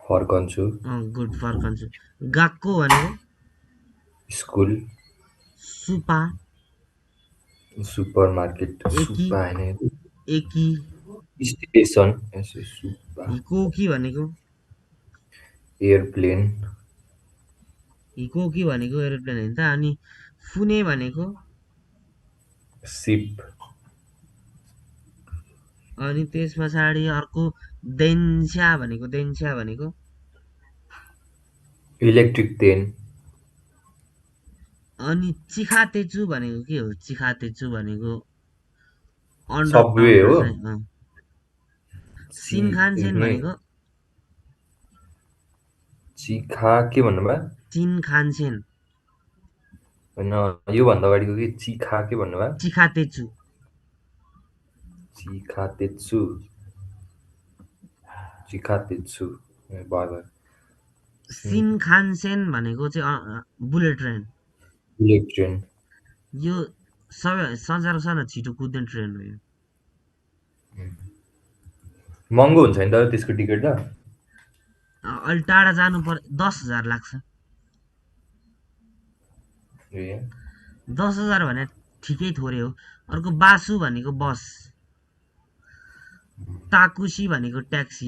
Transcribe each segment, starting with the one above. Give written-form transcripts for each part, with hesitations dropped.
फर्कन्छु good फर्कन्छु। गएको भनेको school सुपा। Supermarket एकी सुपा हैन एकी स्टेसन यसो सुपा हिकोकी भनेको एयरप्लेन हिकोकी भनेको एरोप्लेन होइन त। अनि फुने भनेको सिप अनि त्यस पछाडि अर्को देन्स्या भनेको इलेक्ट्रिक ट्रेन अनि चिखातेचु भनेको के हो? चिखातेचु भनेको सबवे अन्डरग्राउन्डमा हो चाहिँ ची सिनखानसेन नै भनेको चिखा के भन्नुभयो चिनखानसेन होइन योभन्दा अगाडिको के चिखा के भन्नुभयो चिखातेचु चिखातेत्सु चिखातेत्सु ए भयो भयो सिनखानसेन भनेको चाहिँ बुलेट ट्रेन। बुलेट ट्रेन यो सबै संसारको सबैभन्दा छिटो कुद्ने ट्रेन हो यो। महँगो हुन्छ नि त त्यसको टिकट त अलि टाढा जानु पर्यो 10,000 लाग्छ। ए 10,000 भने ठिकै थोरै हो। अर्को बासु भनेको बस। ताकुसी भनेको ट्याक्सी।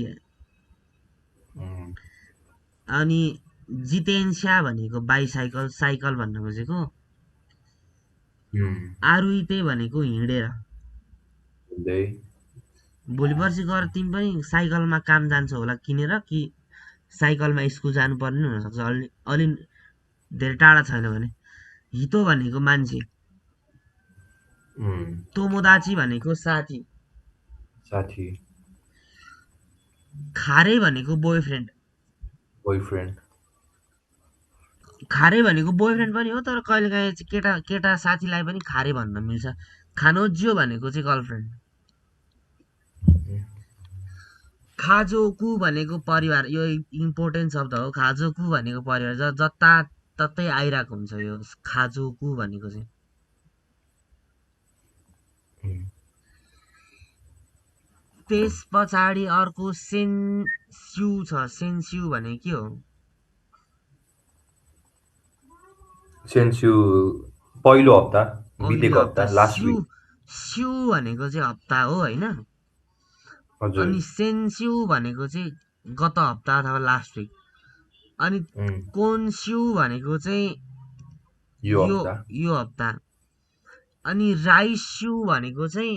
उम्, अनि जितेन्स्या भनेको बाइसाइकल साइकल भन्न खोजेको। उम्, आरुइते भनेको हिँडेर। हुँदै भोलि पर्सि गएर तिमी पनि साइकलमा काम जान्छौ होला किनेर, कि साइकलमा स्कुल जानुपर्ने पनि हुनसक्छ अलि अलि धेरै टाढा छैन भने। हितो भनेको मान्छे। उम्, तोमोदाची भनेको साथी। साथी खारे भनेको बोयफ्रेन्ड। बोयफ्रेन्ड खारे भनेको बोयफ्रेन्ड पनि हो, तर कहिलेकाहीँ चाहिँ केटा केटा साथीलाई पनि खारे भन्न मिल्छ। खानोज्यो भनेको चाहिँ गर्लफ्रेन्ड। खाजोकु भनेको परिवार। यो इम्पोर्टेन्ट शब्द हो। खाजोकु भनेको परिवार। जता ततै आइरहेको हुन्छ यो खाजोकु भनेको चाहिँ। उम्, त्यस पछाडि अर्को सेन्स्यु छ। सेन्स्यु भनेको के हो? सेन्स्यु पहिलो हप्ता अघिल्लो बितेको हप्ता। हप्ता लास्ट स्यु विक स्यु भनेको चाहिँ हप्ता हो होइन। हजुर अनि सेन्स्यु भनेको चाहिँ गत हप्ता अथवा लास्ट विक। अनि उम्, कोन्स्यु भनेको चाहिँ यो यो हप्ता यो हप्ता। अनि राइस्यु भनेको चाहिँ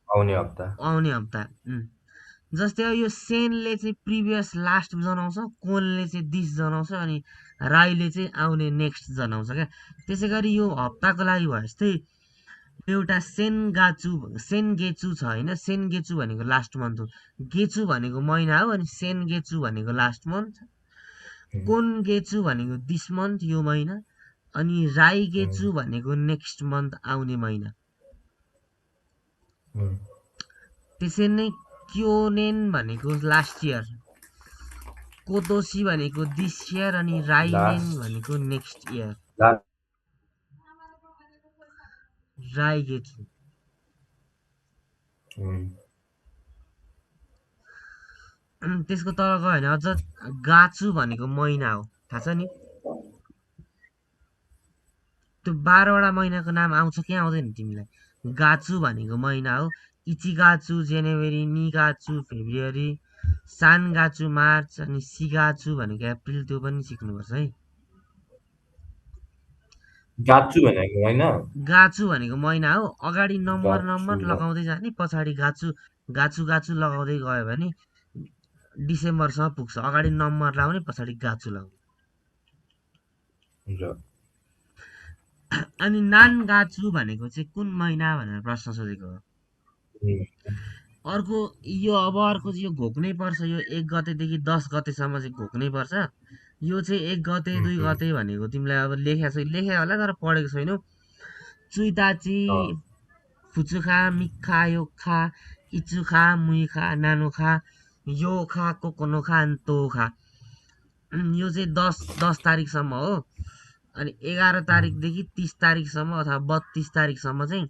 आउने हप्ता आउने हप्ता। जस्तै अब यो सेनले चाहिँ प्रिभियस लास्ट जनाउँछ, कोनले चाहिँ दिस जनाउँछ, अनि राईले चाहिँ आउने नेक्स्ट जनाउँछ क्या। त्यसै गरी यो हप्ताको लागि भयो जस्तै एउटा सेनगेचु छ होइन। सेनगेचु भनेको लास्ट मन्थ हो। गेचु भनेको महिना हो, अनि सेनगेचु भनेको लास्ट मन्थ। उम्, कोनगेचु भनेको दिस मन्थ यो महिना, अनि उम्, राईगेचु भनेको नेक्स्ट मन्थ आउने महिना। उम्, त्यसरी नै क्योनेन भनेको लास्ट इयर, कोतोसी भनेको दिस इयर, अनि राइनेन लास्ट भनेको नेक्स्ट इयर। लास्ट राइगेचु। उम्, त्यसको तल गयो भने अझ गाचु भनेको महिना हो, थाहा छ नि? त्यो 12वटा महिनाको नाम आउँछ कि आउँदैन तिमीलाई? गाचु भनेको महिना हो। इचिगाचु जनवरी, निगाचु फेब्रुअरी, सानगाचु मार्च, अनि सिगाचु भनेको अप्रिल। त्यो पनि सिक्नुपर्छ है। गाच्छु भनेको होइन गाचु भनेको महिना हो। अगाडि नम्बर गाच्छु नम्बर लगाउँदै जाने, पछाडि गाचु गाचु गाचु लगाउँदै गयो भने डिसेम्बरसम्म पुग्छ। अगाडि नम्बर लाउने, पछाडि गाचु लाउने। हुन्छ अनि नानगाचु भनेको चाहिँ कुन महिना भनेर प्रश्न सोधेको हो। उम्, अर्को यो अब अर्को चाहिँ यो घोक्नै पर्छ। यो 1 गतेदेखि 10 गतेसम्म चाहिँ घोक्नै पर्छ। यो चाहिँ 1 गते 2 उम्, गते भनेको तिमीलाई अब लेखे होला तर पढेको छैनौ। चुइताची, अँ, फुचुखा, मिक्खा, योक्खा, इचुखा, मुइखा, नानुखा, योखा, कोकोनोखा, अनि तोखा। यो चाहिँ 10 तारिकसम्म हो। अनि 11 उम्, तारिकदेखि 30 तारिकसम्म अथवा 32 तारिकसम्म चाहिँ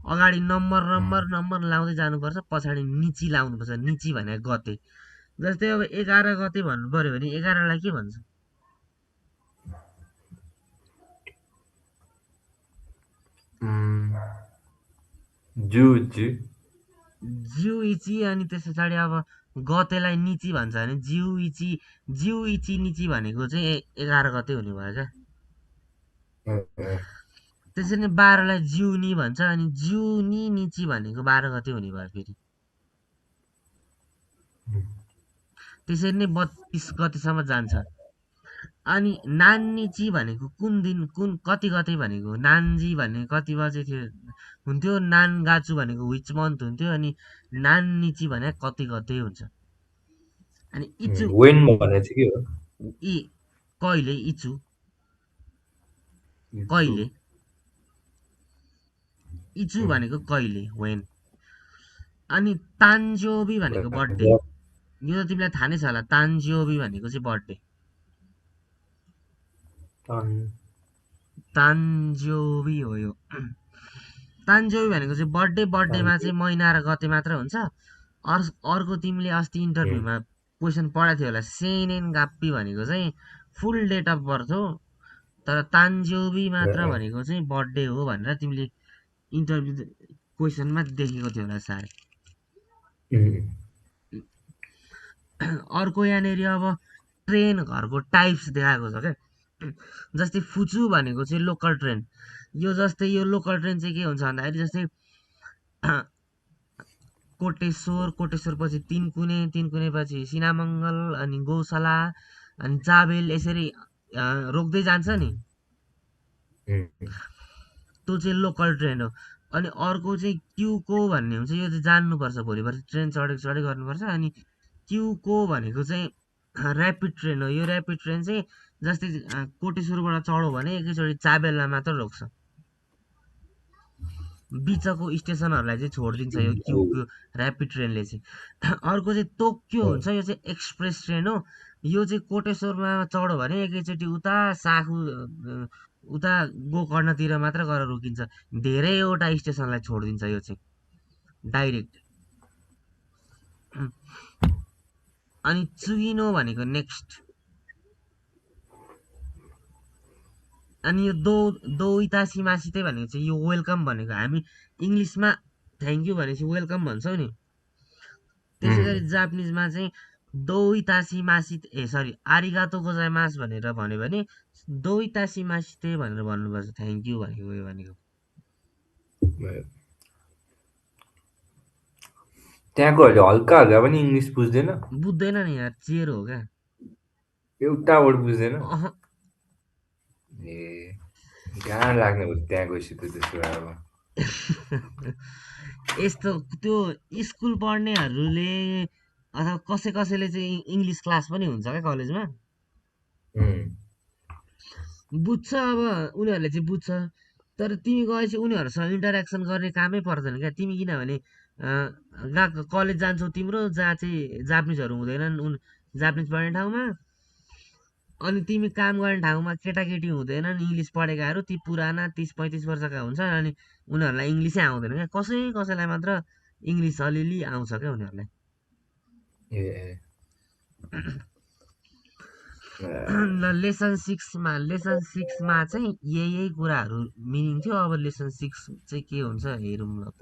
अगाडि नम्बर उम्, नम्बर नम्बर लाउँदै जानुपर्छ, पछाडि निची लाउनुपर्छ। निची भनेको गते। जस्तै अब 11 गते भन्नु पर्यो भने 11लाई के भन्छ? जु जिउ इची अनि त्यस पछाडि अब गतेलाई निची भन्छ भने जिउ इची निची भनेको चाहिँ 11 गते हुने भयो क्या। त्यसरी नै 12लाई जिउनी भन्छ अनि जिउनी निची भनेको 12 गते हुने भयो फेरि। त्यसरी नै 32 गतेसम्म जान्छ। अनि नान्निची भनेको कुन दिन कति गते भनेको? नान्जी भनेको कति बजे थियो हुन्थ्यो, नानगाचु भनेको विच मन्थ हुन्थ्यो, अनि नान्निची भने कति गते हुन्छ। अनि इचु वेन भने चाहिँ के हो? इ कहिले, इचु कहिले, इचु भनेको कहिले, वेन। अनि तान्जोबी भनेको बर्थडे। यो त तिमीलाई थाहा नै छ होला, तान्जोबी भनेको चाहिँ बर्थडे। तान्जोबी हो यो। तान्जोबी भनेको चाहिँ बर्थडेमा चाहिँ महिना र गते मात्र हुन्छ। अर्को तिमीले अस्ति इन्टरभ्यूमा क्वेसन पढाएको थियो होला, सेनेन गाप्पी भनेको चाहिँ फुल डेट अफ बर्थ हो, तर तान्जोबी मात्र भनेको चाहिँ बर्थडे हो भनेर तिमीले इन्टरभ्यू क्वेसनमा देखेको थियो होला सायद। अर्को यहाँनिर अब ट्रेन घरको टाइप्स देखाएको छ क्या। जस्तै फुचु भनेको चाहिँ लोकल ट्रेन। यो जस्तै यो लोकल ट्रेन चाहिँ के हुन्छ भन्दाखेरि जस्तै कोटेश्वर पछि तिनकुने पछि सिनामङ्गल अनि गौशाला अनि चाबेल यसरी रोक्दै जान्छ नि, त्यो चाहिँ लोकल ट्रेन हो। अनि अर्को चाहिँ क्युको भन्ने हुन्छ, यो चाहिँ जान्नुपर्छ, भोलिपर्सि ट्रेन चढेको गर्नुपर्छ। अनि क्युको भनेको चाहिँ ऱ्यापिड ट्रेन हो। यो ऱ्यापिड ट्रेन चाहिँ जस्तै कोटेश्वरबाट चढ्यो भने एकैचोटि चाबेलमा मात्र रोक्छ, बिचको स्टेसनहरूलाई चाहिँ छोडिदिन्छ यो क्युको ऱ्यापिड ट्रेनले चाहिँ। अर्को चाहिँ तोक्यो हुन्छ, यो चाहिँ एक्सप्रेस ट्रेन हो। यो चाहिँ कोटेश्वरमा चढ्यो भने एकैचोटि उता उता गोकर्णतिर मात्र गएर रोकिन्छ, धेरैवटा स्टेसनलाई छोडिदिन्छ यो चाहिँ डाइरेक्ट। अनि चुइनो भनेको नेक्स्ट। अनि यो दोइतासी मासिते भनेको चाहिँ यो वेलकम भनेको, हामी इङ्ग्लिसमा थ्याङ्क यू भनेपछि वेलकम भन्छौँ नि, त्यसै गरी जापानिजमा चाहिँ दोइतासी मासिते आरिगातो गोजाइमास भनेर भन्यो भने दोइतासी मासिते भनेर भन्नुपर्छ, थ्याङ्क यू भनेको यो भनेको। त्यहाँकोहरूले हल्का पनि इङ्ग्लिस बुझ्दैन नि यार, चेर हो क्या, एउटा वर्ड बुझ्दैन। ए गाह्रो लाग्ने हो त्यहाँ गएपछि त त्यसो भए अब। यस्तो त्यो स्कुल पढ्नेहरूले अथवा कसैले चाहिँ इङ्ग्लिस क्लास पनि हुन्छ क्या कलेजमा, बुझ्छ। अब उनीहरूले चाहिँ बुझ्छ, तर तिमी गएपछि उनीहरूसँग इन्टरेक्सन गर्ने कामै पर्दैन क्या। तिमी किनभने कलेज जान्छौ तिम्रो, जहाँ चाहिँ जापानिजहरू हुँदैनन् जापानिज पढ्ने ठाउँमा, अनि तिमी काम गर्ने ठाउँमा केटाकेटी हुँदैनन् इङ्ग्लिस पढेकाहरू, ती पुराना 30-35 वर्षका हुन्छन्, अनि उनीहरूलाई इङ्ग्लिसै आउँदैन क्या। कसैलाई मात्र इङ्ग्लिस अलिअलि आउँछ क्या उनीहरूलाई। लेसन सिक्समा चाहिँ यही कुराहरू मिनिङ थियो। अब लेसन 6 चाहिँ के हुन्छ हेरौँ ल त।